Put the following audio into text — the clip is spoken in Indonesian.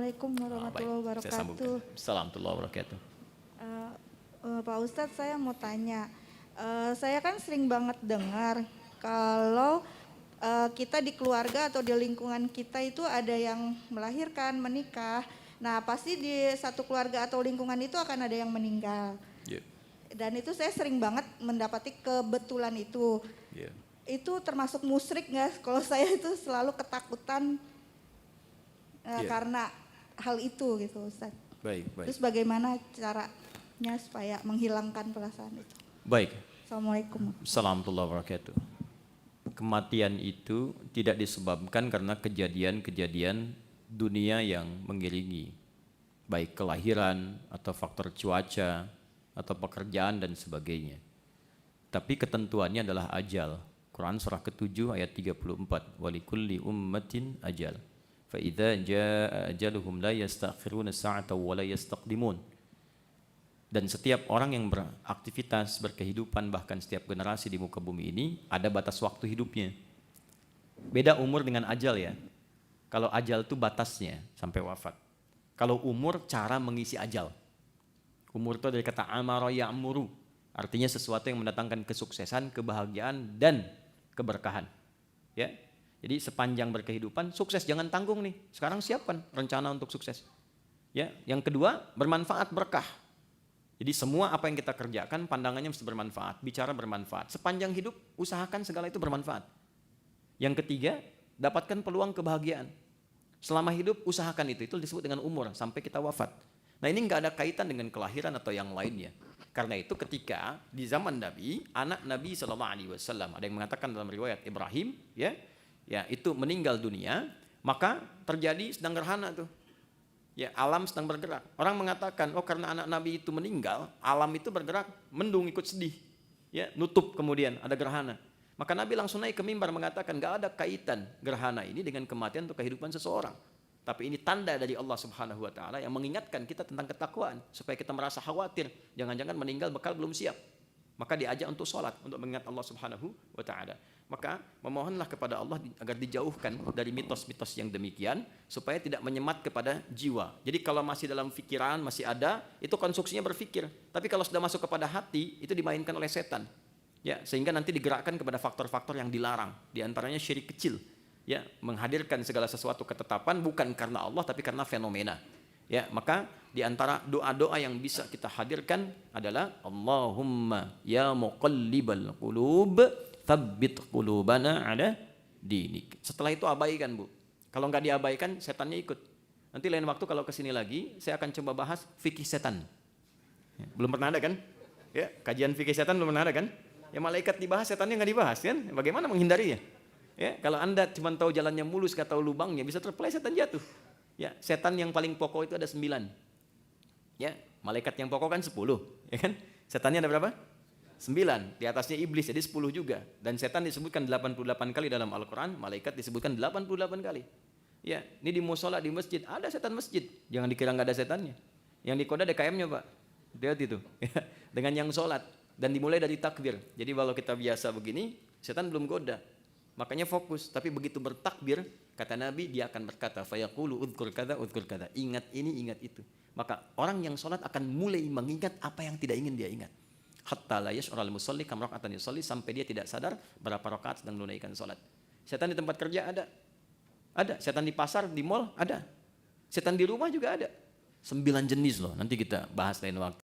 Assalamualaikum warahmatullahi Saya sambungkan. wabarakatuh. Assalamualaikum warahmatullahi wabarakatuh. Pak Ustadz, saya mau tanya. Saya kan sering banget dengar kalau kita di keluarga atau di lingkungan kita itu ada yang melahirkan, menikah. Nah, pasti di satu keluarga atau lingkungan itu akan ada yang meninggal. Yeah. Dan itu saya sering banget mendapati kebetulan itu. Yeah. Itu termasuk musyrik nggak? Kalau saya itu selalu ketakutan karena hal itu gitu, Ustaz. Baik. Terus bagaimana caranya supaya menghilangkan perasaan itu? Baik. Assalamualaikum. Assalamualaikum warahmatullahi wabarakatuh. Kematian itu tidak disebabkan karena kejadian-kejadian dunia yang mengiringi, baik kelahiran atau faktor cuaca atau pekerjaan dan sebagainya. Tapi ketentuannya adalah ajal. Quran surah ke-7 ayat 34. Walikulli ummatin ajal. Fa idza jaa ajaluhum la yastakhiruna sa'atan wa la yastaqdimun. Dan setiap orang yang beraktivitas, berkehidupan, bahkan setiap generasi di muka bumi ini ada batas waktu hidupnya. Beda umur dengan ajal ya. Kalau ajal itu batasnya sampai wafat. Kalau umur cara mengisi ajal. Umur itu dari kata amara ya'muru. Artinya sesuatu yang mendatangkan kesuksesan, kebahagiaan dan keberkahan. Ya. Jadi sepanjang berkehidupan sukses jangan tanggung nih. Sekarang siapkan rencana untuk sukses. Ya, yang kedua bermanfaat berkah. Jadi semua apa yang kita kerjakan pandangannya mesti bermanfaat, bicara bermanfaat. Sepanjang hidup usahakan segala itu bermanfaat. Yang ketiga, dapatkan peluang kebahagiaan. Selama hidup usahakan itu disebut dengan umur sampai kita wafat. Nah ini nggak ada kaitan dengan kelahiran atau yang lainnya. Karena itu ketika di zaman Nabi, anak Nabi SAW, ada yang mengatakan dalam riwayat Ibrahim, ya itu meninggal dunia, maka terjadi sedang gerhana tuh. Ya, alam sedang bergerak. Orang mengatakan, oh karena anak Nabi itu meninggal, alam itu bergerak, mendung ikut sedih. Ya, nutup kemudian ada gerhana. Maka Nabi langsung naik ke mimbar mengatakan, gak ada kaitan gerhana ini dengan kematian atau kehidupan seseorang. Tapi ini tanda dari Allah Subhanahu wa taala yang mengingatkan kita tentang ketakwaan supaya kita merasa khawatir, jangan-jangan meninggal bekal belum siap. Maka diajak untuk sholat, untuk mengingat Allah Subhanahu wa taala. Maka memohonlah kepada Allah agar dijauhkan dari mitos-mitos yang demikian supaya tidak menyemat kepada jiwa. Jadi kalau masih dalam pikiran, masih ada, itu konstruksinya berpikir. Tapi kalau sudah masuk kepada hati, itu dimainkan oleh setan. Ya, sehingga nanti digerakkan kepada faktor-faktor yang dilarang. Di antaranya syirik kecil. Ya, menghadirkan segala sesuatu ketetapan bukan karena Allah tapi karena fenomena. Ya, maka di antara doa-doa yang bisa kita hadirkan adalah Allahumma ya muqallibal qulub tsabbit qulubana ala dinik. Setelah itu abaikan, Bu. Kalau nggak diabaikan, setannya ikut. Nanti lain waktu kalau kesini lagi, saya akan coba bahas fikih setan. Ya, belum pernah ada kan? Ya, kajian fikih setan belum pernah ada kan? Ya malaikat dibahas, setannya nggak dibahas kan? Bagaimana menghindarinya? Ya, kalau Anda cuma tahu jalannya mulus, nggak tahu lubangnya, bisa terpeleset dan jatuh. Ya, setan yang paling pokok itu ada 9. Ya, malaikat yang pokok kan 10, ya kan? Setannya ada berapa? 9, di atasnya iblis, jadi 10 juga. Dan setan disebutkan 88 kali dalam Al-Quran, malaikat disebutkan 88 kali. Ya, ini di musola, di masjid, ada setan masjid. Jangan dikira nggak ada setannya. Yang di Koda DKM-nya Pak, lihat itu. Ya, dengan yang sholat, dan dimulai dari takbir. Jadi kalau kita biasa begini, setan belum goda. Makanya fokus, tapi begitu bertakbir, kata Nabi, dia akan berkata, fayaqulu udhkur kada, ingat ini, ingat itu. Maka orang yang sholat akan mulai mengingat apa yang tidak ingin dia ingat. Hatta la yash'ural musalli kam raka'atan yusalli, sampai dia tidak sadar berapa rakaat sedang menunaikan salat. Setan di tempat kerja ada. Ada, setan di pasar, di mall ada. Setan di rumah juga ada. 9 jenis loh, nanti kita bahas lain waktu.